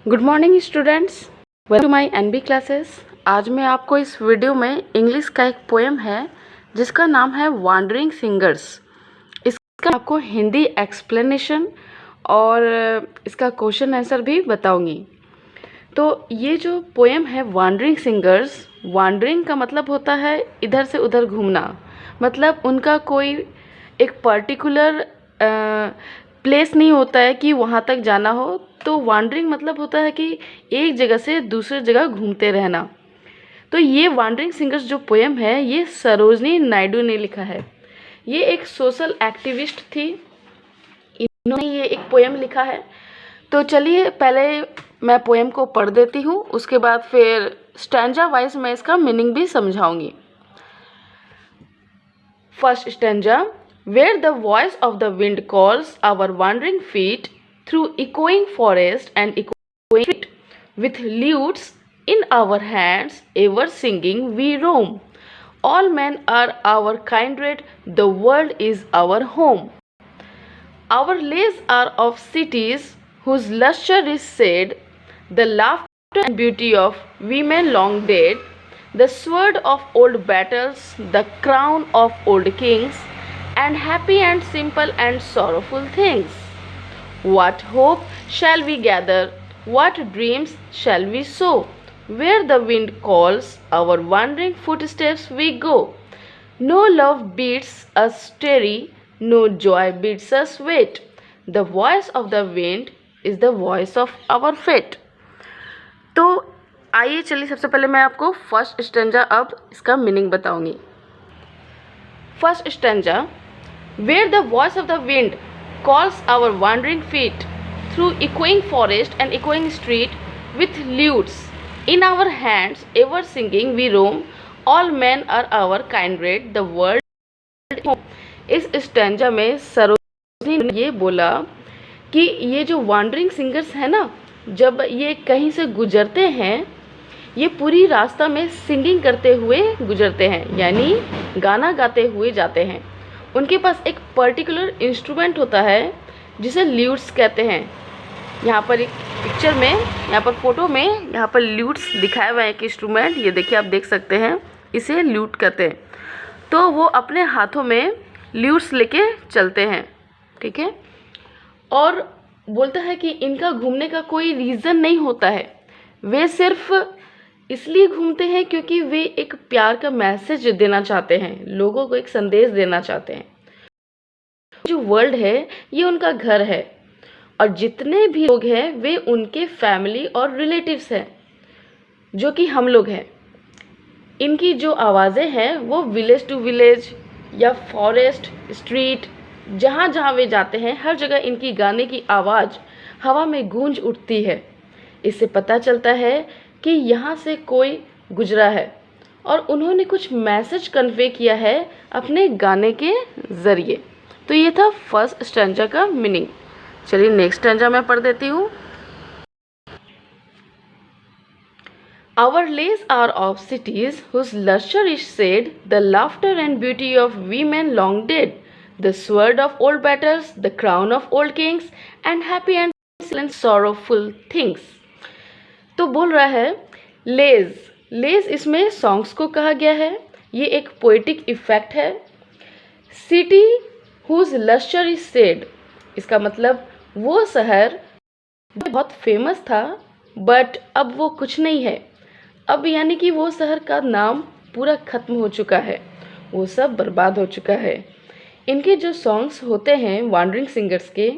Good morning students, welcome to my NB classes. आज मैं आपको इस वीडियो में इंग्लिश का एक पोएम है जिसका नाम है वांडरिंग सिंगर्स। इसका आपको हिंदी एक्सप्लेनेशन और इसका क्वेश्चन आंसर भी बताऊंगी। तो ये जो पोएम है वांडरिंग सिंगर्स, वांडरिंग का मतलब होता है इधर से उधर घूमना, मतलब उनका कोई एक पर्टिकुलर प्लेस नहीं होता है कि वहाँ तक जाना हो। तो वांडरिंग मतलब होता है कि एक जगह से दूसरी जगह घूमते रहना। तो ये वांडरिंग सिंगर्स जो पोएम है ये सरोजनी नायडू ने लिखा है। ये एक सोशल एक्टिविस्ट थी, इन्होंने ये एक पोएम लिखा है। तो चलिए पहले मैं पोएम को पढ़ देती हूँ, उसके बाद फिर स्टैंजा वाइज मैं इसका मीनिंग भी समझाऊंगी। First stanza. Where the voice of the wind calls our wandering feet through echoing forest and echoing street, with lutes in our hands, ever singing we roam. All men are our kindred, the world is our home. Our lays are of cities whose lustre is said, the laughter and beauty of women long dead, the sword of old battles, the crown of old kings, and happy and simple and sorrowful things. What hope shall we gather? What dreams shall we sow? Where the wind calls, our wandering footsteps we go. No love bids us tarry, no joy bids us wait. The voice of the wind is the voice of our fate. तो आइए चलिए सबसे पहले मैं आपको first stanza अब इसका meaning बताऊंगी। First stanza. Where the voice of the wind calls our wandering feet through echoing forest and echoing street, with lutes in our hands, ever singing we roam. All men are our kindred, the world is home. इस stanza में सरोजनी ने ये बोला कि ये जो wandering singers है ना, जब ये कहीं से गुजरते हैं, ये पूरी रास्ता में सिंगिंग करते हुए गुजरते हैं, यानी गाना गाते हुए जाते हैं। उनके पास एक पर्टिकुलर इंस्ट्रूमेंट होता है जिसे ल्यूट्स कहते हैं। यहाँ पर एक पिक्चर में, यहाँ पर फोटो में, यहाँ पर ल्यूट्स दिखाया हुआ है एक इंस्ट्रूमेंट, ये देखिए आप देख सकते हैं, इसे ल्यूट कहते हैं। तो वो अपने हाथों में ल्यूट्स लेके चलते हैं, ठीक है। और बोलता है कि इनका घूमने का कोई रीज़न नहीं होता है, वे सिर्फ इसलिए घूमते हैं क्योंकि वे एक प्यार का मैसेज देना चाहते हैं, लोगों को एक संदेश देना चाहते हैं। जो वर्ल्ड है ये उनका घर है, और जितने भी लोग हैं वे उनके फैमिली और रिलेटिव्स हैं, जो कि हम लोग हैं। इनकी जो आवाज़ें हैं वो विलेज टू विलेज या फॉरेस्ट, स्ट्रीट, जहाँ जहाँ वे जाते हैं हर जगह इनकी गाने की आवाज़ हवा में गूंज उठती है। इससे पता चलता है कि यहाँ से कोई गुजरा है और उन्होंने कुछ मैसेज कन्वे किया है अपने गाने के ज़रिए। तो ये था फर्स्ट स्टैंजा का मीनिंग। चलिए नेक्स्ट स्टैंजा मैं पढ़ देती हूँ। Our lays are of cities whose lustre is said, the laughter and beauty of women long dead, the sword of old battles, the crown of old kings, and happy and sorrowful things. तो बोल रहा है लेज, लेज इसमें songs को कहा गया है, ये एक पोएटिक इफेक्ट है। City whose lustre is said, इसका मतलब वो शहर बहुत फेमस था बट अब वो कुछ नहीं है। अब यानी कि वो शहर का नाम पूरा ख़त्म हो चुका है, वो सब बर्बाद हो चुका है। इनके जो सॉन्ग्स होते हैं वांडरिंग सिंगर्स के,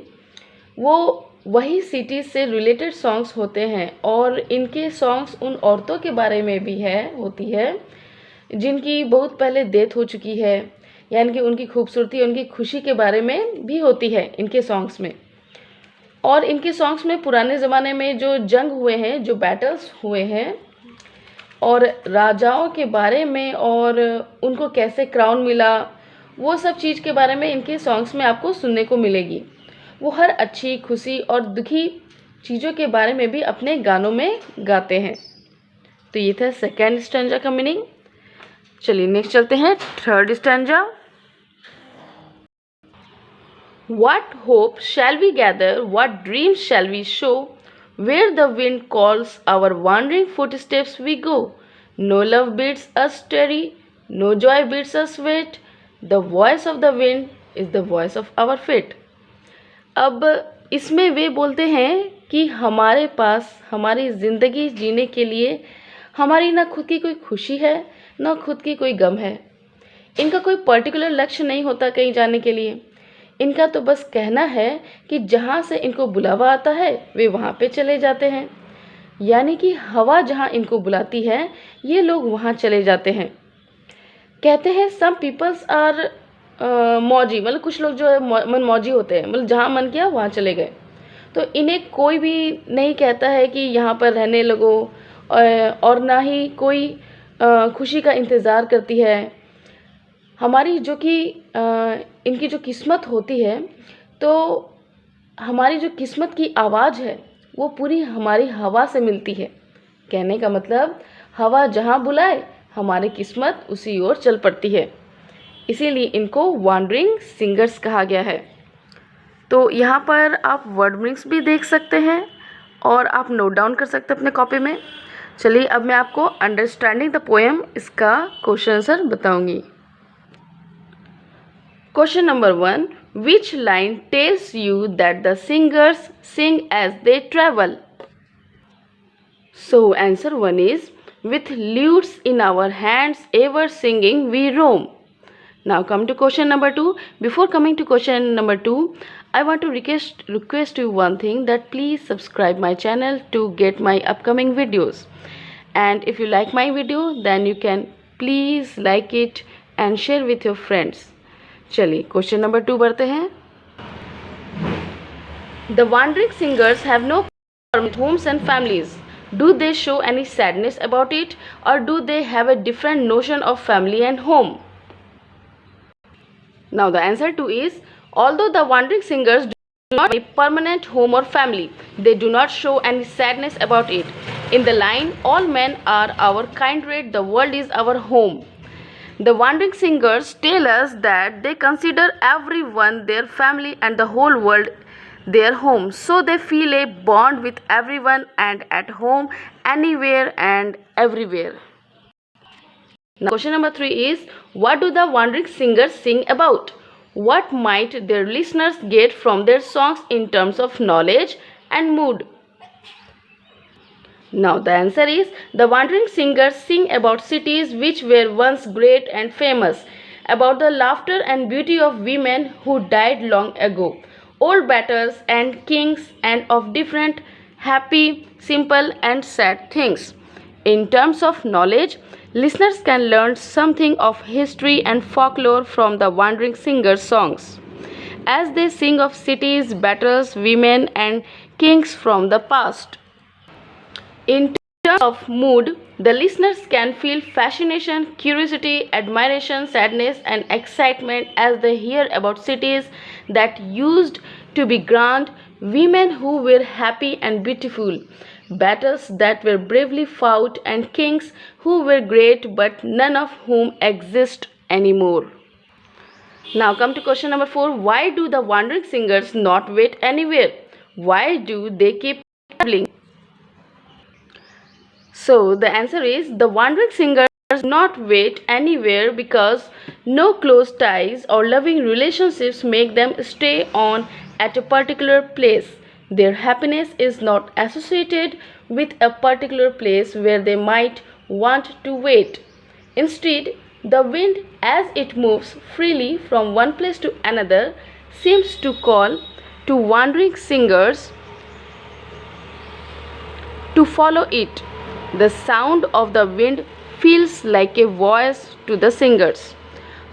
वो वही सिटी से रिलेटेड सॉन्ग्स होते हैं, और इनके सॉन्ग्स उन औरतों के बारे में भी होती है जिनकी बहुत पहले डेथ हो चुकी है, यानी कि उनकी खूबसूरती, उनकी खुशी के बारे में भी होती है इनके सॉन्ग्स में। और इनके सॉन्ग्स में पुराने ज़माने में जो जंग हुए हैं, जो बैटल्स हुए हैं, और राजाओं के बारे में, और उनको कैसे क्राउन मिला, वो सब चीज़ के बारे में इनके सॉन्ग्स में आपको सुनने को मिलेगी। वो हर अच्छी, खुशी और दुखी चीज़ों के बारे में भी अपने गानों में गाते हैं। तो ये था सेकेंड स्टैंजा का मीनिंग। चलिए नेक्स्ट चलते हैं third stanza. What hope shall we gather? What dreams shall we show? Where the wind calls our wandering footsteps we go. No love bids us tarry, no joy bids us wait. The voice of the wind is the voice of our fate. अब इसमें वे बोलते हैं कि हमारे पास हमारी ज़िंदगी जीने के लिए हमारी ना खुद की कोई खुशी है, ना खुद की कोई गम है। इनका कोई पर्टिकुलर लक्ष्य नहीं होता कहीं जाने के लिए। इनका तो बस कहना है कि जहाँ से इनको बुलावा आता है वे वहाँ पे चले जाते हैं, यानी कि हवा जहाँ इनको बुलाती है ये लोग वहाँ चले जाते हैं। कहते हैं सम पीपल्स आर मौजी, मतलब कुछ लोग जो है मन मौजी होते हैं, मतलब जहाँ मन किया वहाँ चले गए। तो इन्हें कोई भी नहीं कहता है कि यहाँ पर रहने लगो, और ना ही कोई खुशी का इंतज़ार करती है। हमारी जो कि इनकी जो किस्मत होती है, तो हमारी जो किस्मत की आवाज़ है वो पूरी हमारी हवा से मिलती है। कहने का मतलब हवा जहाँ बुलाए हमारी किस्मत उसी ओर चल पड़ती है, इसीलिए इनको वॉन्डरिंग सिंगर्स कहा गया है। तो यहाँ पर आप वर्ड मीनिंग्स भी देख सकते हैं और आप नोट डाउन कर सकते हैं अपने कॉपी में। चलिए अब मैं आपको अंडरस्टैंडिंग द पोएम इसका क्वेश्चन आंसर बताऊंगी। Question number 1. Which line tells you that the singers sing as they travel? So answer 1 is, with lutes in our hands ever singing we roam. Now come to question number 2. Before coming to question number 2, I want to request you one thing, that please subscribe my channel to get my upcoming videos. And if you like my video, then you can please like it and share with your friends. चलिए question number 2 बढ़ते हैं। The wandering singers have no permanent homes and families. Do they show any sadness about it, or do they have a different notion of family and home? Now the answer 2 is, although the wandering singers do not have a permanent home or family, they do not show any sadness about it. In the line, all men are our kindred, the world is our home, the wandering singers tell us that they consider everyone their family and the whole world their home, so they feel a bond with everyone and at home anywhere and everywhere. Now question number 3 is, what do the wandering singers sing about? What might their listeners get from their songs in terms of knowledge and mood? Now the answer is, the wandering singers sing about cities which were once great and famous, about the laughter and beauty of women who died long ago, old battles and kings, and of different happy, simple and sad things. In terms of knowledge, listeners can learn something of history and folklore from the wandering singers' songs, as they sing of cities, battles, women and kings from the past. In terms of mood, the listeners can feel fascination, curiosity, admiration, sadness, and excitement as they hear about cities that used to be grand, women who were happy and beautiful, battles that were bravely fought, and kings who were great but none of whom exist anymore. Now come to question number 4. Why do the wandering singers not wait anywhere? Why do they keep traveling? So the answer is, the wandering singers do not wait anywhere because no close ties or loving relationships make them stay on at a particular place. Their happiness is not associated with a particular place where they might want to wait. Instead, the wind, as it moves freely from one place to another, seems to call to wandering singers to follow it. The sound of the wind feels like a voice to the singers,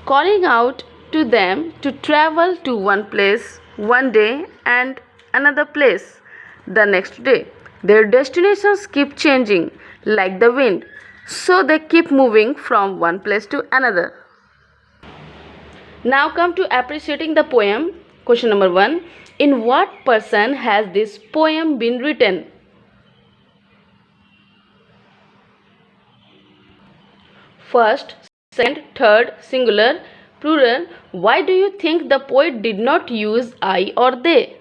calling out to them to travel to one place one day and another place the next day. Their destinations keep changing like the wind, so they keep moving from one place to another. Now come to appreciating the poem. Question number 1. In what person has this poem been written? First, second, third, singular, plural. Why do you think the poet did not use I or they?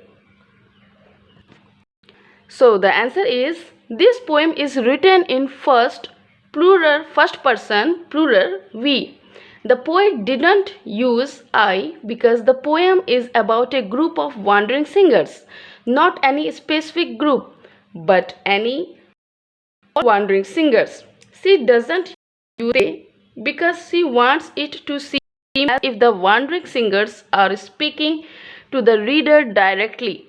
So the answer is, this poem is written in first person plural we. The poet didn't use I because the poem is about a group of wandering singers, not any specific group, but any wandering singers. She doesn't use they because she wants it to seem as if the wandering singers are speaking to the reader directly,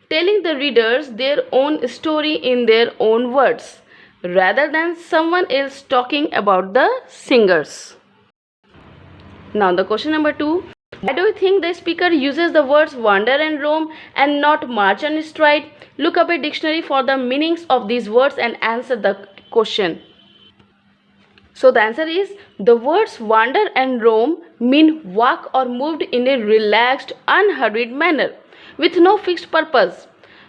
telling the readers their own story in their own words, rather than someone else talking about the singers. Now the question number 2. Why do you think the speaker uses the words wander and roam and not march and stride? Look up a dictionary for the meanings of these words and answer the question. So the answer is, the words wander and roam mean walk or moved in a relaxed, unhurried manner with no fixed purpose.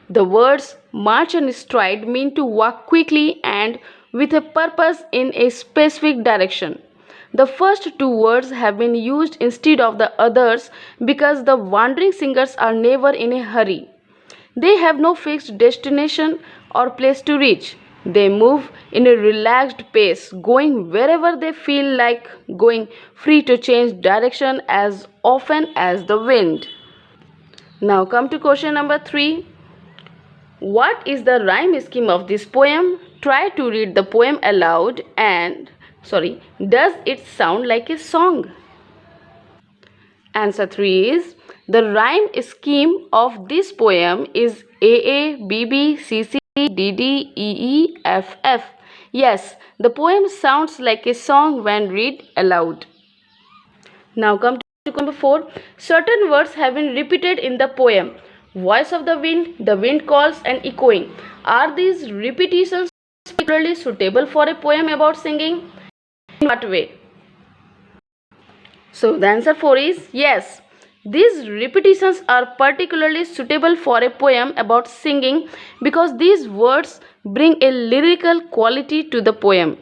The words march and stride mean to walk quickly and with a purpose in a specific direction. The first two words have been used instead of the others because the wandering singers are never in a hurry. They have no fixed destination or place to reach. They move in a relaxed pace, going wherever they feel like going, free to change direction as often as the wind. Now come to question number 3. What is the rhyme scheme of this poem? Try to read the poem aloud and does it sound like a song? Answer 3 is, the rhyme scheme of this poem is AA, BB, CC, DD, EE, FF. Yes, the poem sounds like a song when read aloud. Now come to number 4. Certain words have been repeated in the poem. Voice of the wind calls and echoing. Are these repetitions particularly suitable for a poem about singing? In what way? So the answer 4 is yes. These repetitions are particularly suitable for a poem about singing because these words bring a lyrical quality to the poem.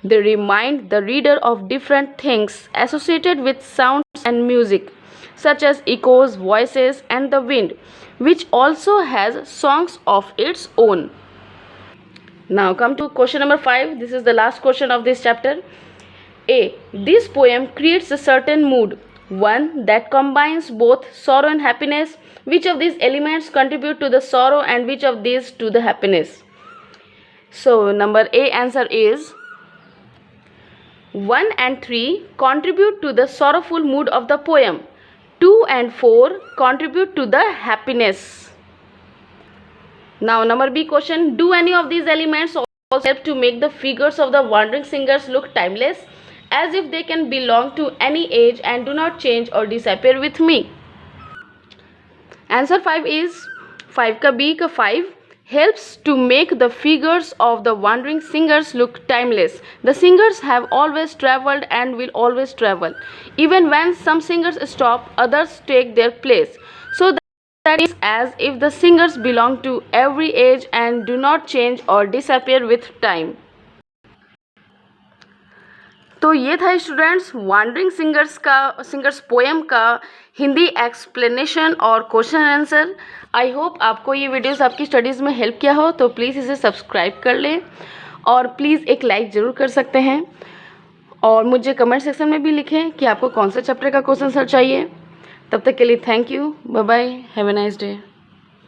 They remind the reader of different things associated with sounds and music, such as echoes, voices, and the wind, which also has songs of its own. Now come to question number 5. This is the last question of this chapter. A. This poem creates a certain mood, one that combines both sorrow and happiness. Which of these elements contribute to the sorrow and which of these to the happiness? So number A answer is 1 and 3 contribute to the sorrowful mood of the poem. 2 and 4 contribute to the happiness. Now number B question. Do any of these elements also help to make the figures of the wandering singers look timeless, as if they can belong to any age and do not change or disappear with me? Answer 5 is 5 ka B ka 5 helps to make the figures of the wandering singers look timeless. The singers have always traveled and will always travel. Even when some singers stop, others take their place. So that is as if the singers belong to every age and do not change or disappear with time. तो ये था students wandering singers poem का Hindi explanation और question answer. I hope आपको ये videos आपकी studies में help किया हो, तो प्लीज़ इसे सब्सक्राइब कर लें और प्लीज़ एक लाइक ज़रूर कर सकते हैं और मुझे कमेंट सेक्शन में भी लिखें कि आपको कौन सा चैप्टर का क्वेश्चन आंसर चाहिए। तब तक के लिए thank you, bye bye, have a nice day.